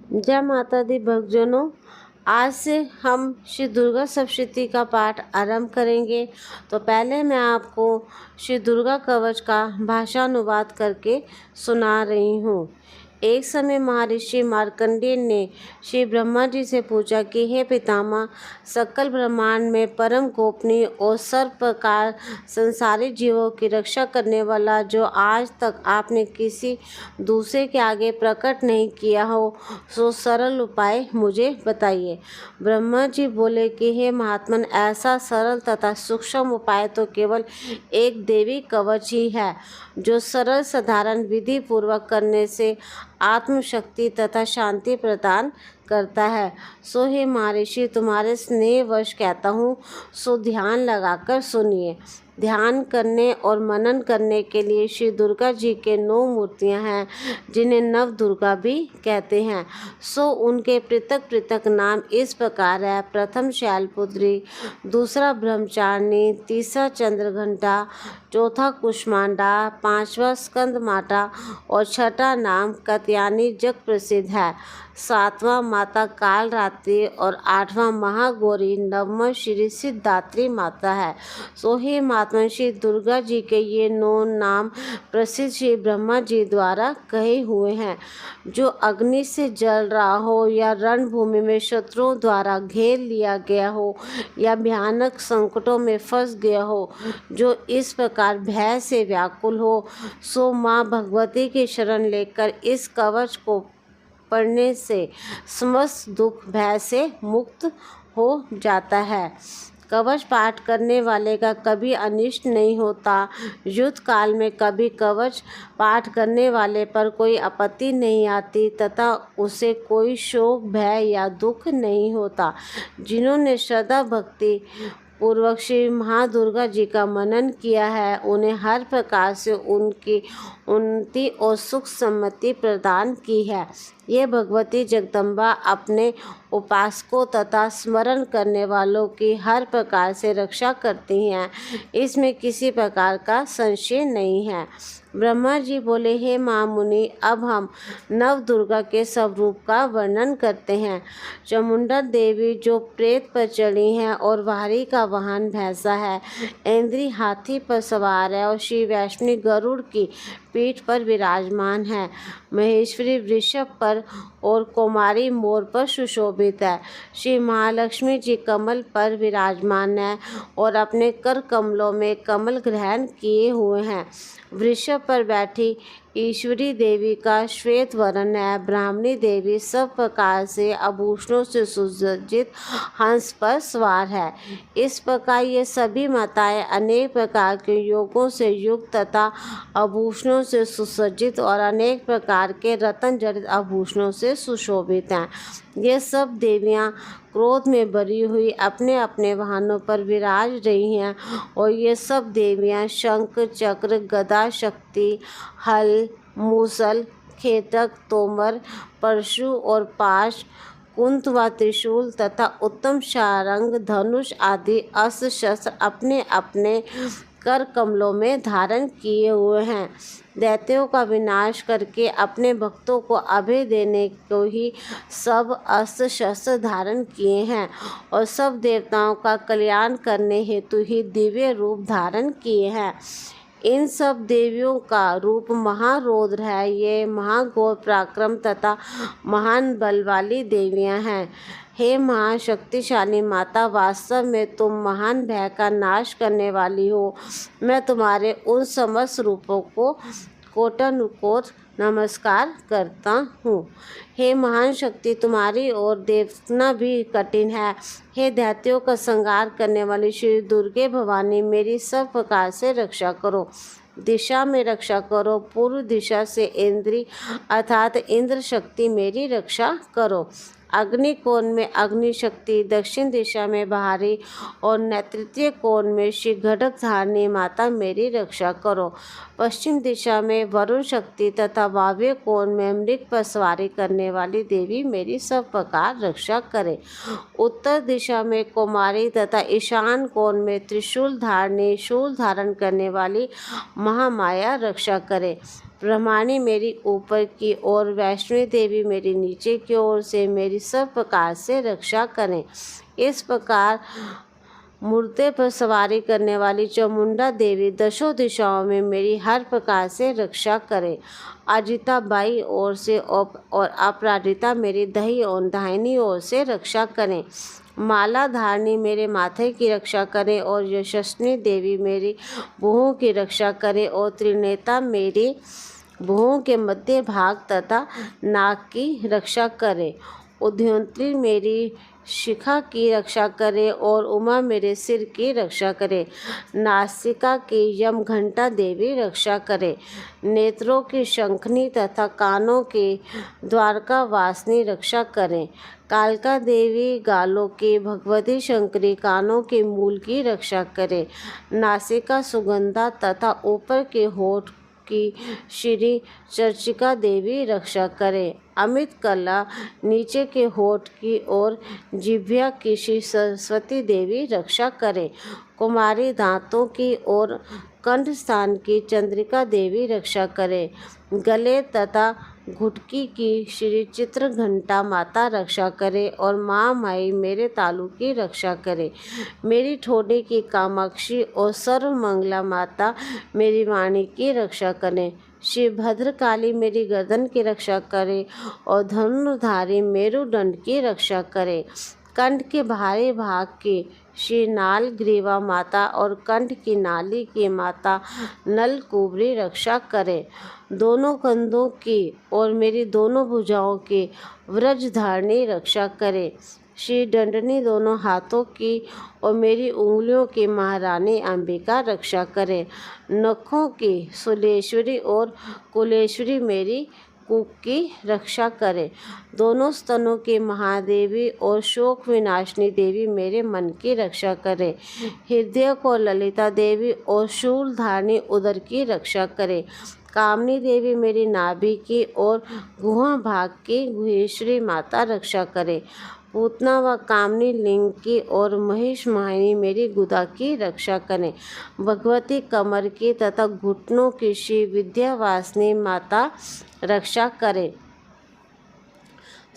जय माता दी भक्तजनों, आज से हम श्री दुर्गा सप्तशती का पाठ आरंभ करेंगे। तो पहले मैं आपको श्री दुर्गा कवच का भाषानुवाद करके सुना रही हूँ। एक समय महर्षि मार्कंडेय ने श्री ब्रह्मा जी से पूछा कि हे पितामह, सकल ब्रह्मांड में परम गोपनीय और सर्व प्रकार संसारी जीवों की रक्षा करने वाला जो आज तक आपने किसी दूसरे के आगे प्रकट नहीं किया हो, सो सरल उपाय मुझे बताइए। ब्रह्मा जी बोले कि हे महात्मन, ऐसा सरल तथा सूक्ष्म उपाय तो केवल एक देवी कवच ही है, जो सरल साधारण विधि पूर्वक करने से आत्मशक्ति तथा शांति प्रदान करता है। सो हे महर्षि, तुम्हारे स्नेहवश कहता हूँ, सो ध्यान लगाकर सुनिए। ध्यान करने और मनन करने के लिए श्री दुर्गा जी के 9 मूर्तियां हैं, जिन्हें नव दुर्गा भी कहते हैं। सो उनके पृथक पृथक नाम इस प्रकार है। प्रथम शैलपुत्री, दूसरा ब्रह्मचारिणी, तीसरा चंद्रघंटा, चौथा कुष्मांडा, पांचवा स्कंद माता और छठा नाम कात्यायनी जग प्रसिद्ध है। सातवां माता कालरात्रि और आठवां महागौरी, नववां श्री सिद्धात्री माता है। सो हे महात्मा, श्री दुर्गा जी के ये 9 नाम प्रसिद्ध श्री ब्रह्मा जी द्वारा कहे हुए हैं। जो अग्नि से जल रहा हो या रणभूमि में शत्रुओं द्वारा घेर लिया गया हो या भयानक संकटों में फंस गया हो, जो इस प्रकार भय से व्याकुल हो, सो माँ भगवती की शरण लेकर इस कवच को पढ़ने से समस्त दुख भय से मुक्त हो जाता है। कवच पाठ करने वाले का कभी अनिष्ट नहीं होता। युद्ध काल में कभी कवच पाठ करने वाले पर कोई आपत्ति नहीं आती तथा उसे कोई शोक भय या दुख नहीं होता। जिन्होंने श्रद्धा भक्ति पूर्वक श्री महादुर्गा जी का मनन किया है, उन्हें हर प्रकार से उनकी उन्नति और सुख सम्मति प्रदान की है। ये भगवती जगदम्बा अपने उपासकों तथा स्मरण करने वालों की हर प्रकार से रक्षा करती हैं, इसमें किसी प्रकार का संशय नहीं है। ब्रह्मा जी बोले, हे महामुनि, अब हम नव दुर्गा के स्वरूप का वर्णन करते हैं। चामुंडा देवी जो प्रेत पर चढ़ी हैं और वाहरी का वाहन भैंसा है, इंद्री हाथी पर सवार है और श्री वैष्णवी गरुड़ की पीठ पर विराजमान है। महेश्वरी वृषभ पर और कुमारी मोर पर सुशोभित है। श्री महालक्ष्मी जी कमल पर विराजमान है और अपने कर कमलों में कमल ग्रहण किए हुए हैं। वृषभ पर बैठी ईश्वरी देवी का श्वेत वर्ण है। ब्राह्मणी देवी सब प्रकार से आभूषणों से सुसज्जित हंस पर सवार है। इस प्रकार ये सभी माताएं अनेक प्रकार के योगों से युक्त तथा आभूषणों से सुसज्जित और अनेक प्रकार के रत्न जड़ित आभूषणों से सुशोभित हैं। ये सब देवियां क्रोध में भरी हुई अपने अपने वाहनों पर विराज रही हैं और ये सब देवियां शंख, चक्र, गदा, शक्ति, हल, मूसल, खेतक, तोमर, परशु और पाश, कुंत व त्रिशूल तथा उत्तम शारंग, धनुष आदि अस्त्र शस्त्र अपने अपने कर कमलों में धारण किए हुए हैं। दैत्यों का विनाश करके अपने भक्तों को अभय देने को ही सब अस्त्र शस्त्र धारण किए हैं और सब देवताओं का कल्याण करने हेतु ही दिव्य रूप धारण किए हैं। इन सब देवियों का रूप महारौद्र है। ये महाघोर पराक्रम तथा महान बल वाली देवियां हैं। हे महाशक्तिशाली माता, वास्तव में तुम महान भय का नाश करने वाली हो। मैं तुम्हारे उन समस्त रूपों को कोटानुकोट नमस्कार करता हूँ। हे महान शक्ति, तुम्हारी ओर देखना भी कठिन है। हे दैत्यों का संहार करने वाली श्री दुर्गे भवानी, मेरी सब प्रकार से रक्षा करो। दिशा में रक्षा करो। पूर्व दिशा से इंद्री अर्थात इंद्र शक्ति मेरी रक्षा करो। अग्नि कोण में अग्नि शक्ति, दक्षिण दिशा में बहारी और नैऋत्य कोण में श्री घटक धारणी माता मेरी रक्षा करो। पश्चिम दिशा में वरुण शक्ति तथा वायव्य कोण में मृग पर सवारी करने वाली देवी मेरी सब प्रकार रक्षा करे। उत्तर दिशा में कुमारी तथा ईशान कोण में त्रिशूल धारणी, शूल धारण करने वाली महामाया रक्षा करे। ब्रह्माणी मेरी ऊपर की और वैष्णवी देवी मेरी नीचे की ओर से मेरी सब प्रकार से रक्षा करें। इस प्रकार मुर्दे पर सवारी करने वाली चामुंडा देवी दशों दिशाओं में मेरी हर प्रकार से रक्षा करे। अजिता बाई ओर से और अपराजिता मेरी दही और दाहिनी ओर से रक्षा करें। माला धारणी मेरे माथे की रक्षा करें और यशस्विनी देवी मेरी भुहों की रक्षा करें और त्रिनेता मेरी भुहों के मध्य भाग तथा नाक की रक्षा करें। उद्योत्री मेरी शिखा की रक्षा करे और उमा मेरे सिर की रक्षा करे। नासिका की यम घंटा देवी रक्षा करे। नेत्रों की शंखनी तथा कानों की द्वारका वासिनी रक्षा करें। कालका देवी गालों की भगवती शंकरी कानों के मूल की रक्षा करे। नासिका सुगंधा तथा ऊपर के होठ की श्री चर्चिका देवी रक्षा करे। अमित कला नीचे के होठ की और जिह्वा की श्री सरस्वती देवी रक्षा करे। कुमारी दांतों की और कंठ स्थान की चंद्रिका देवी रक्षा करे। गले तथा घुटकी की श्री चित्र घंटा माता रक्षा करे और माँ माई मेरे तालु की रक्षा करे। मेरी ठोडी की कामाक्षी और सर्वमंगला माता मेरी वाणी की रक्षा करें। श्री भद्रकाली मेरी गर्दन की रक्षा करे और धनुर्धारी मेरुदंड की रक्षा करे। कंठ के बाहरी भाग की श्री नाल ग्रीवा माता और कंठ की नाली की माता नलकुबरी रक्षा करे। दोनों कंधों की और मेरी दोनों भुजाओं की व्रजधारणी रक्षा करे। श्री दंडनी दोनों हाथों की और मेरी उंगलियों की महारानी अंबिका रक्षा करे। नखों की सुलेश्वरी और कुलेश्वरी मेरी कुक की रक्षा करे। दोनों स्तनों की महादेवी और शोक विनाशिनी देवी मेरे मन की रक्षा करे। हृदय को ललिता देवी और शूलधारणी उदर की रक्षा करे। कामनी देवी मेरी नाभि की और गुहा भाग की गुहेश्वरी माता रक्षा करे। पूतना व कामनी लिंग की और महिष माहिनी मेरी गुदा की रक्षा करें। भगवती कमर की तथा घुटनों की श्री विद्यावासिनी माता रक्षा करे।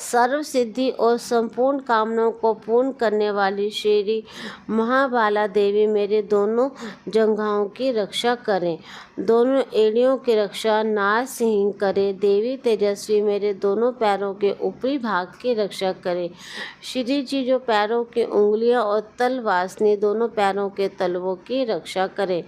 सर्व सिद्धि और संपूर्ण कामनाओं को पूर्ण करने वाली श्री महाबाला देवी मेरे दोनों जंघाओं की रक्षा करें। दोनों एड़ियों की रक्षा नार सिंह करे। देवी तेजस्वी मेरे दोनों पैरों के ऊपरी भाग की रक्षा करे। श्री जी जो पैरों की उंगलियां और तल वासनी दोनों पैरों के तलवों की रक्षा करे।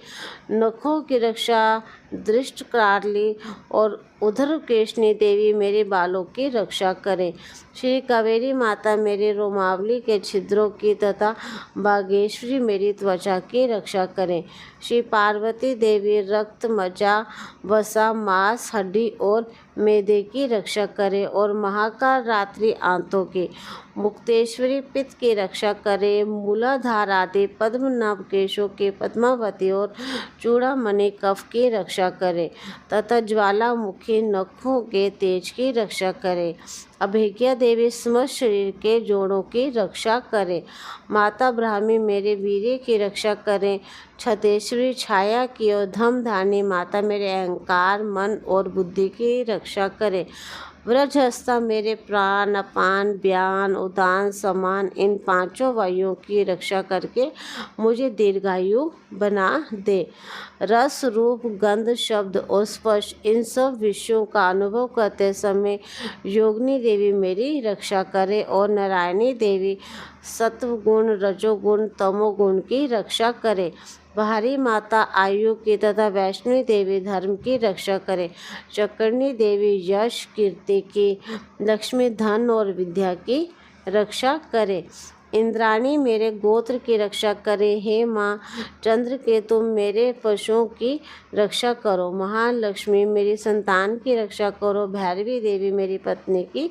नखों की रक्षा दृष्ट कारली और उधर केशनी देवी मेरे बालों की रक्षा करें। श्री कावेरी माता मेरे रोमावली के छिद्रों की तथा बागेश्वरी मेरी त्वचा की रक्षा करें। श्री पार्वती देवी रक्त मज्जा वसा मांस हड्डी और मैदे की रक्षा करे और महाकाल रात्रि आंतों की मुक्तेश्वरी पित्त की रक्षा करे। मूलाधार आदि पद्मनाभ केशों के पद्मावती और चूड़ामणि कफ की रक्षा करे तथा ज्वालामुखी नखों के तेज की रक्षा करे। अभिज्ञा देवी समस्त शरीर के जोड़ों की रक्षा करे। माता ब्राह्मी मेरे वीर्य की रक्षा करें। छतेश्वरी छाया की और धमधानी माता मेरे अहंकार मन और बुद्धि की रक्षा करे। व्रजहस्ता मेरे प्राण अपान व्यान उदान समान इन पांचों वायुओं की रक्षा करके मुझे दीर्घायु बना दे। रस रूप गंध शब्द और स्पर्श इन सब विषयों का अनुभव करते समय योगिनी देवी मेरी रक्षा करे और नारायणी देवी सत्व गुण रजोगुण तमोगुण की रक्षा करे। बाहरी माता आयु की तथा वैष्णवी देवी धर्म की रक्षा करे। चक्रणी देवी यश कीर्ति की लक्ष्मी धन और विद्या की रक्षा करे। इंद्राणी मेरे गोत्र की रक्षा करे। हे माँ चंद्र के तुम मेरे पशुओं की रक्षा करो। महालक्ष्मी मेरी संतान की रक्षा करो। भैरवी देवी मेरी पत्नी की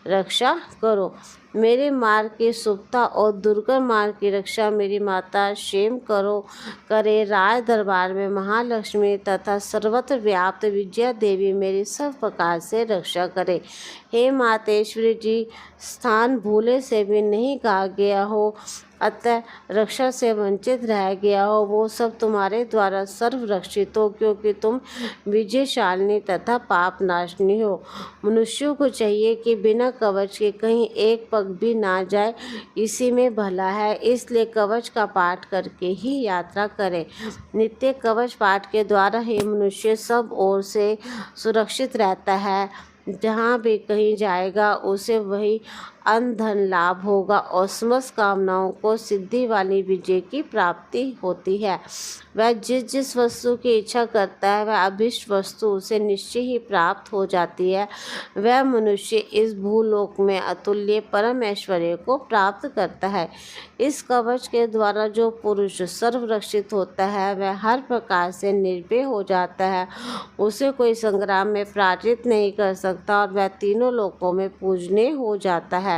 रक्षा करो। मेरे मार्ग की शुभता और दुर्गम मार्ग की रक्षा मेरी माता क्षेम करो करे। राज दरबार में महालक्ष्मी तथा सर्वत्र व्याप्त विजया देवी मेरी सब प्रकार से रक्षा करे। हे मातेश्वरी जी, स्थान भूले से भी नहीं कहा गया हो, अतः रक्षा से वंचित रह गया हो, वो सब तुम्हारे द्वारा सर्वरक्षित हो, क्योंकि तुम विजयशालिनी तथा पाप नाशनी हो। मनुष्यों को चाहिए कि बिना कवच के कहीं एक पग भी ना जाए, इसी में भला है। इसलिए कवच का पाठ करके ही यात्रा करें। नित्य कवच पाठ के द्वारा ही मनुष्य सब ओर से सुरक्षित रहता है। जहाँ भी कहीं जाएगा उसे वही अन्न धन लाभ होगा और समस्त कामनाओं को सिद्धि वाली विजय की प्राप्ति होती है। वह जिस जिस वस्तु की इच्छा करता है वह अभिष्ट वस्तु उसे निश्चय ही प्राप्त हो जाती है। वह मनुष्य इस भूलोक में अतुल्य परम ऐश्वर्य को प्राप्त करता है। इस कवच के द्वारा जो पुरुष सर्वरक्षित होता है वह हर प्रकार से निर्भय हो जाता है। उसे कोई संग्राम में पराजित नहीं कर सकता और वह तीनों लोकों में पूजनीय हो जाता है।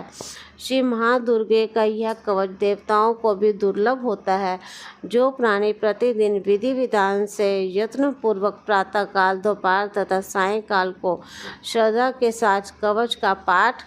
श्री महादुर्गे का यह कवच देवताओं को भी दुर्लभ होता है। जो प्राणी प्रतिदिन विधि विधान से यत्न पूर्वक प्रातःकाल, दोपहर तथा सायंकाल को श्रद्धा के साथ कवच का पाठ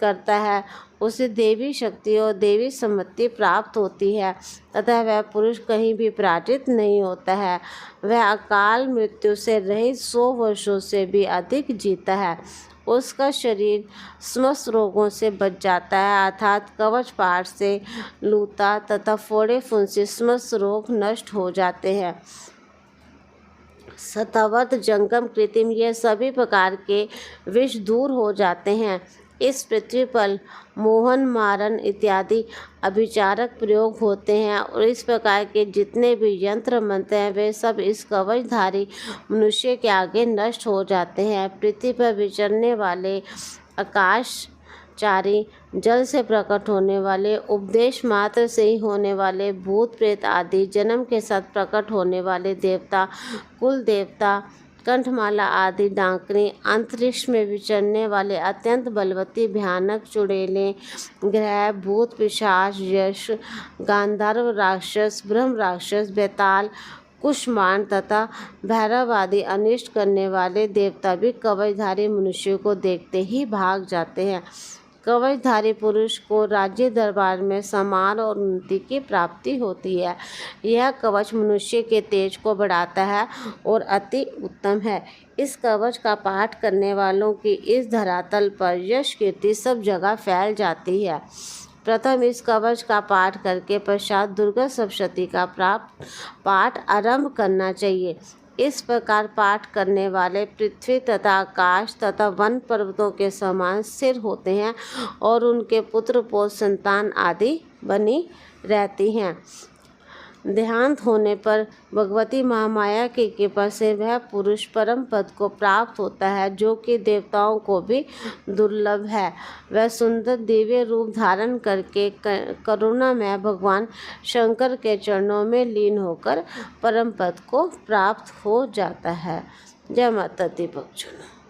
करता है उसे देवी शक्ति और देवी सम्मति प्राप्त होती है तथा वह पुरुष कहीं भी पराजित नहीं होता है। वह अकाल मृत्यु से रहित 100 वर्षों से भी अधिक जीता है। उसका शरीर समस्त रोगों से बच जाता है, अर्थात कवच पाठ से लूता तथा फोड़े फुंसी समस्त रोग नष्ट हो जाते हैं। सतावर्त, जंगम, कृत्रिम ये सभी प्रकार के विष दूर हो जाते हैं। इस पृथ्वी पर मोहन, मारण इत्यादि अभिचारक प्रयोग होते हैं और इस प्रकार के जितने भी यंत्र मंत्र हैं वे सब इस कवचधारी मनुष्य के आगे नष्ट हो जाते हैं। पृथ्वी पर विचरने वाले आकाशचारी, जल से प्रकट होने वाले, उपदेश मात्र से ही होने वाले भूत प्रेत आदि, जन्म के साथ प्रकट होने वाले देवता, कुल देवता, कंठमाला आदि डांकनी, अंतरिक्ष में विचरने वाले अत्यंत बलवती भयानक चुड़ैलें, ग्रह, भूत, पिशाच, यक्ष, गांधर्व राक्षस, ब्रह्म राक्षस, बेताल, कुष्मांड तथा भैरव आदि अनिष्ट करने वाले देवता भी कवचधारी मनुष्य को देखते ही भाग जाते हैं। कवचधारी पुरुष को राज्य दरबार में सम्मान और उन्नति की प्राप्ति होती है। यह कवच मनुष्य के तेज को बढ़ाता है और अति उत्तम है। इस कवच का पाठ करने वालों की इस धरातल पर यश कीर्ति सब जगह फैल जाती है। प्रथम इस कवच का पाठ करके पश्चात दुर्गा सप्तशती का पाठ आरंभ करना चाहिए। इस प्रकार पाठ करने वाले पृथ्वी तथा आकाश तथा वन पर्वतों के समान स्थिर होते हैं और उनके पुत्र पौत्र संतान आदि बनी रहती हैं। देहांत होने पर भगवती महामाया की कृपा से वह पुरुष परम पद को प्राप्त होता है जो कि देवताओं को भी दुर्लभ है। वह सुंदर दिव्य रूप धारण करके करुणामय भगवान शंकर के चरणों में लीन होकर परम पद को प्राप्त हो जाता है। जय माता दी भक्तजनों।